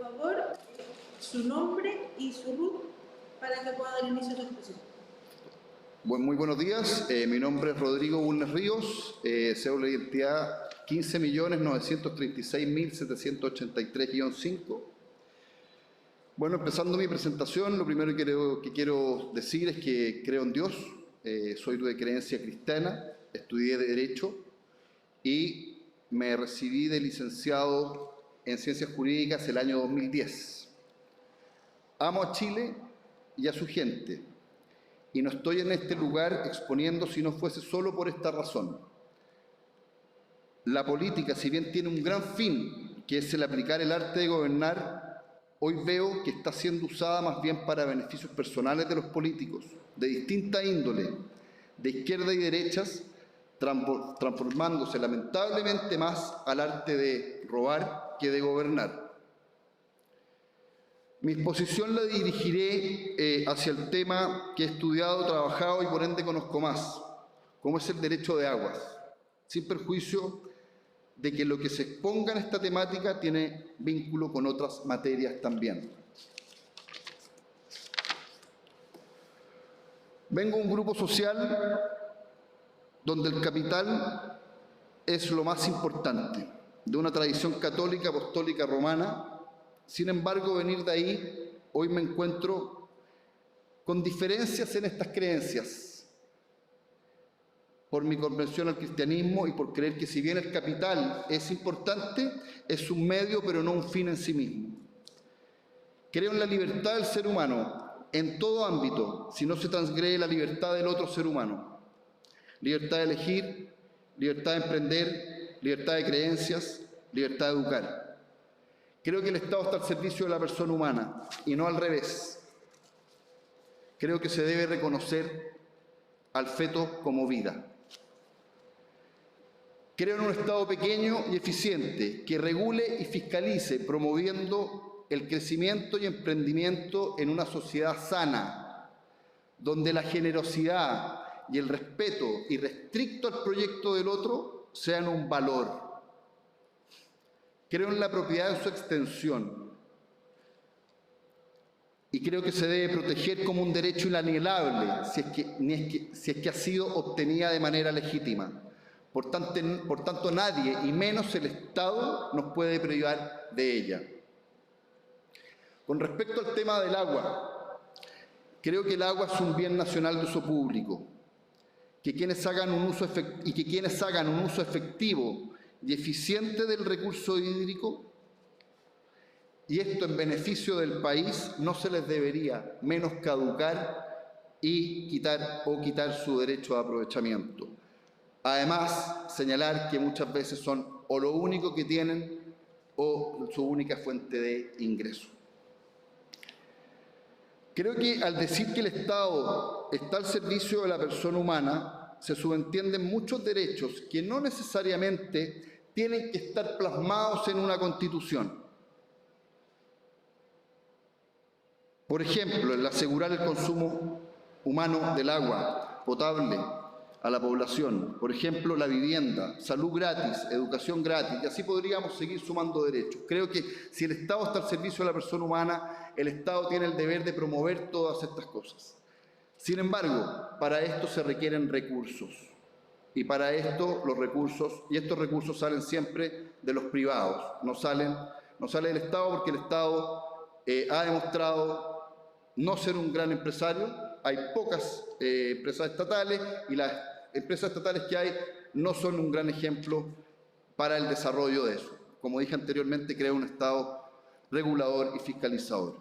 favor, su nombre y su RUT para que pueda dar inicio a su exposición. Bueno, muy buenos días. Mi nombre es Rodrigo Bulnes Ríos, cédula de identidad 15.936.783-5. Bueno, empezando mi presentación, lo primero que quiero decir es que creo en Dios, soy de creencia cristiana, estudié Derecho y me recibí de licenciado en Ciencias Jurídicas el año 2010. Amo a Chile y a su gente, y no estoy en este lugar exponiendo si no fuese solo por esta razón. La política, si bien tiene un gran fin, que es el aplicar el arte de gobernar, hoy veo que está siendo usada más bien para beneficios personales de los políticos, de distinta índole, de izquierda y derechas, transformándose lamentablemente más al arte de robar que de gobernar. Mi exposición la dirigiré hacia el tema que he estudiado, trabajado y por ende conozco más, como es el derecho de aguas, sin perjuicio de que lo que se exponga en esta temática tiene vínculo con otras materias también. Vengo de un grupo social donde el capital es lo más importante, de una tradición católica, apostólica, romana. Sin embargo, venir de ahí, hoy me encuentro con diferencias en estas creencias, por mi conversión al cristianismo y por creer que si bien el capital es importante, es un medio pero no un fin en sí mismo. Creo en la libertad del ser humano en todo ámbito, si no se transgrede la libertad del otro ser humano. Libertad de elegir, libertad de emprender, libertad de creencias, libertad de educar. Creo que el Estado está al servicio de la persona humana y no al revés. Creo que se debe reconocer al feto como vida. Creo en un Estado pequeño y eficiente que regule y fiscalice, promoviendo el crecimiento y emprendimiento en una sociedad sana, donde la generosidad y el respeto irrestricto al proyecto del otro sean un valor. Creo en la propiedad en su extensión y creo que se debe proteger como un derecho inalienable si es que ha sido obtenida de manera legítima. Por tanto, nadie, y menos el Estado, nos puede privar de ella. Con respecto al tema del agua, creo que el agua es un bien nacional de uso público, que quienes hagan un uso efectivo y eficiente del recurso hídrico, y esto en beneficio del país, no se les debería menoscaducar y quitar su derecho de aprovechamiento. Además, señalar que muchas veces son o lo único que tienen o su única fuente de ingreso. Creo que al decir que el Estado está al servicio de la persona humana, se subentienden muchos derechos que no necesariamente tienen que estar plasmados en una Constitución. Por ejemplo, el asegurar el consumo humano del agua potable a la población, por ejemplo, la vivienda, salud gratis, educación gratis, y así podríamos seguir sumando derechos. Creo que si el Estado está al servicio de la persona humana, el Estado tiene el deber de promover todas estas cosas. Sin embargo, para esto se requieren recursos, y para esto estos recursos salen siempre de los privados, no sale del Estado, porque el Estado ha demostrado no ser un gran empresario. Hay pocas empresas estatales y las empresas estatales que hay no son un gran ejemplo para el desarrollo de eso. Como dije anteriormente, crea un Estado regulador y fiscalizador.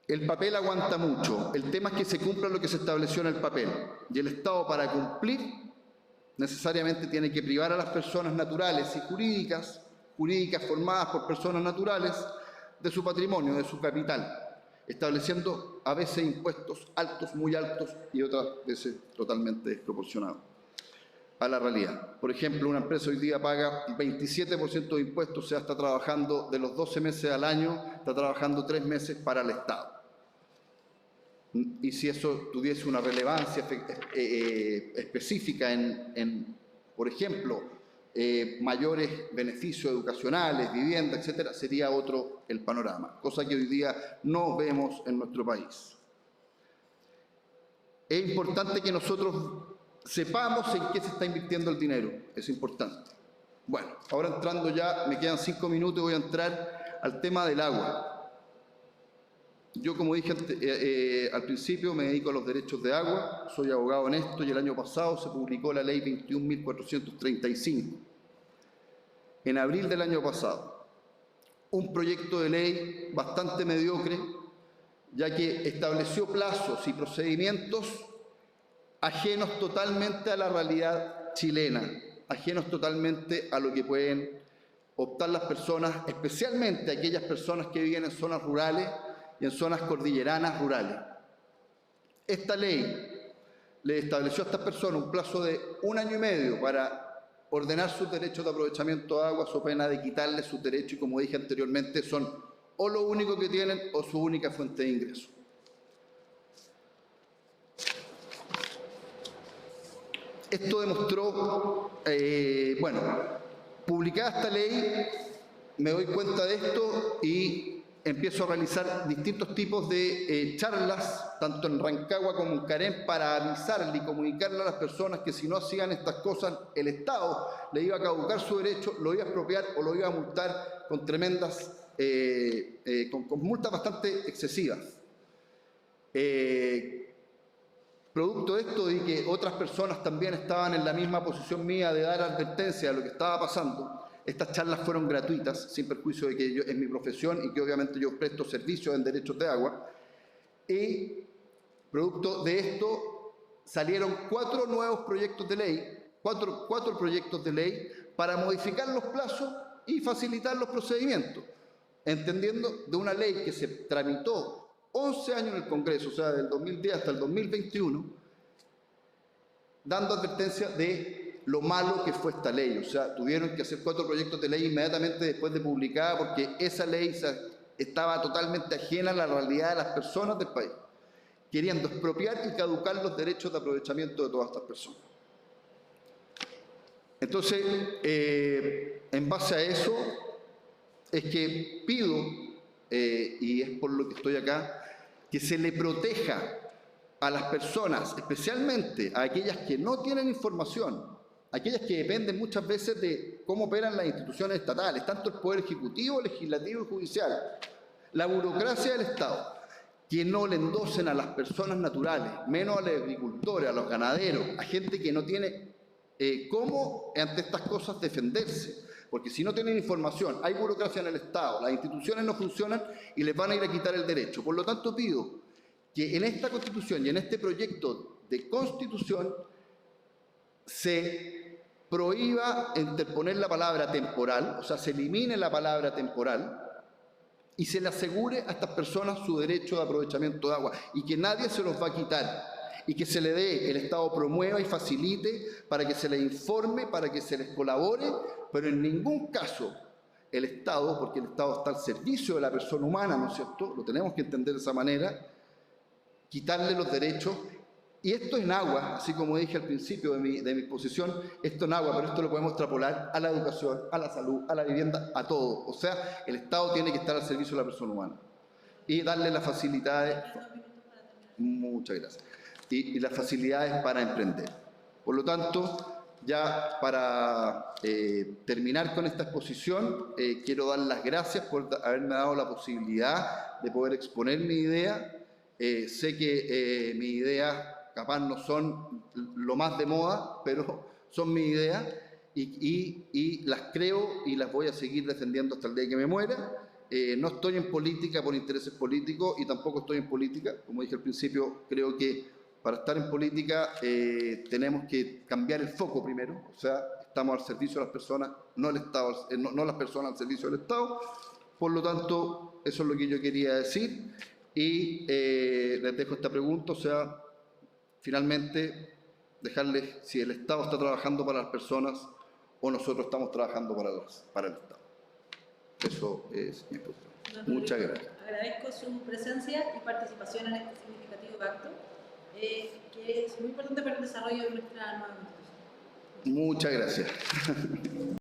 El papel aguanta mucho. El tema es que se cumpla lo que se estableció en el papel. Y el Estado, para cumplir, necesariamente tiene que privar a las personas naturales y jurídicas formadas por personas naturales, de su patrimonio, de su capital, estableciendo a veces impuestos altos, muy altos, y otras veces totalmente desproporcionados a la realidad. Por ejemplo, una empresa hoy día paga 27% de impuestos, o sea, está trabajando de los 12 meses al año, está trabajando 3 meses para el Estado. Y si eso tuviese una relevancia específica por ejemplo, mayores beneficios educacionales, vivienda, etcétera, sería otro el panorama, cosa que hoy día no vemos en nuestro país. Es importante que nosotros sepamos en qué se está invirtiendo el dinero, es importante. Bueno, ahora entrando ya, me quedan 5 minutos y voy a entrar al tema del agua. Yo, como dije al principio, me dedico a los derechos de agua, soy abogado en esto y el año pasado se publicó la ley 21.435. En abril del año pasado, un proyecto de ley bastante mediocre, ya que estableció plazos y procedimientos ajenos totalmente a la realidad chilena, ajenos totalmente a lo que pueden optar las personas, especialmente aquellas personas que viven en zonas rurales y en zonas cordilleranas rurales. Esta ley le estableció a estas personas un plazo de 1 año y medio para ordenar sus derechos de aprovechamiento de agua, so pena de quitarles sus derechos, y como dije anteriormente, son o lo único que tienen o su única fuente de ingreso. Esto demostró, publicada esta ley, me doy cuenta de esto y empiezo a realizar distintos tipos de charlas, tanto en Rancagua como en Carén, para avisarle y comunicarle a las personas que si no hacían estas cosas, el Estado le iba a caducar su derecho, lo iba a expropiar o lo iba a multar con tremendas, con multas bastante excesivas. Producto de esto y que otras personas también estaban en la misma posición mía de dar advertencia de lo que estaba pasando, estas charlas fueron gratuitas, sin perjuicio de que es mi profesión y que obviamente yo presto servicios en derechos de agua. Y producto de esto salieron 4 nuevos proyectos de ley, cuatro proyectos de ley para modificar los plazos y facilitar los procedimientos, entendiendo de una ley que se tramitó 11 años en el Congreso, o sea, del 2010 hasta el 2021, dando advertencia de lo malo que fue esta ley. O sea, tuvieron que hacer 4 proyectos de ley inmediatamente después de publicada porque esa ley estaba totalmente ajena a la realidad de las personas del país, queriendo expropiar y caducar los derechos de aprovechamiento de todas estas personas. Entonces, en base a eso, es que pido, y es por lo que estoy acá, que se le proteja a las personas, especialmente a aquellas que no tienen información, aquellas que dependen muchas veces de cómo operan las instituciones estatales, tanto el Poder Ejecutivo, Legislativo y Judicial, la burocracia del Estado, que no le endosen a las personas naturales, menos a los agricultores, a los ganaderos, a gente que no tiene cómo ante estas cosas defenderse. Porque si no tienen información, hay burocracia en el Estado, las instituciones no funcionan y les van a ir a quitar el derecho. Por lo tanto, pido que en esta Constitución y en este proyecto de Constitución se prohíba interponer la palabra temporal, o sea, se elimine la palabra temporal y se le asegure a estas personas su derecho de aprovechamiento de agua y que nadie se los va a quitar y que se le dé, el Estado promueva y facilite para que se les informe, para que se les colabore, pero en ningún caso el Estado, porque el Estado está al servicio de la persona humana, ¿no es cierto?, lo tenemos que entender de esa manera, quitarle los derechos. Y esto en agua, así como dije al principio de mi exposición, esto en agua, pero esto lo podemos extrapolar a la educación, a la salud, a la vivienda, a todo. O sea, el Estado tiene que estar al servicio de la persona humana y darle las facilidades. Muchas gracias. Y las facilidades para emprender. Por lo tanto, ya para terminar con esta exposición, quiero dar las gracias por haberme dado la posibilidad de poder exponer mi idea. Sé que mis ideas capaz no son lo más de moda, pero son mis ideas y las creo y las voy a seguir defendiendo hasta el día que me muera. No estoy en política por intereses políticos y tampoco estoy en política. Como dije al principio, creo que para estar en política tenemos que cambiar el foco primero. O sea, estamos al servicio de las personas, no el Estado, no las personas al servicio del Estado. Por lo tanto, eso es lo que yo quería decir. Y les dejo esta pregunta, o sea, finalmente, dejarles si el Estado está trabajando para las personas o nosotros estamos trabajando para el Estado. Eso es mi posición. Muchas gracias. Agradezco su presencia y participación en este significativo acto, que es muy importante para el desarrollo de nuestra nueva Constitución. Muchas gracias.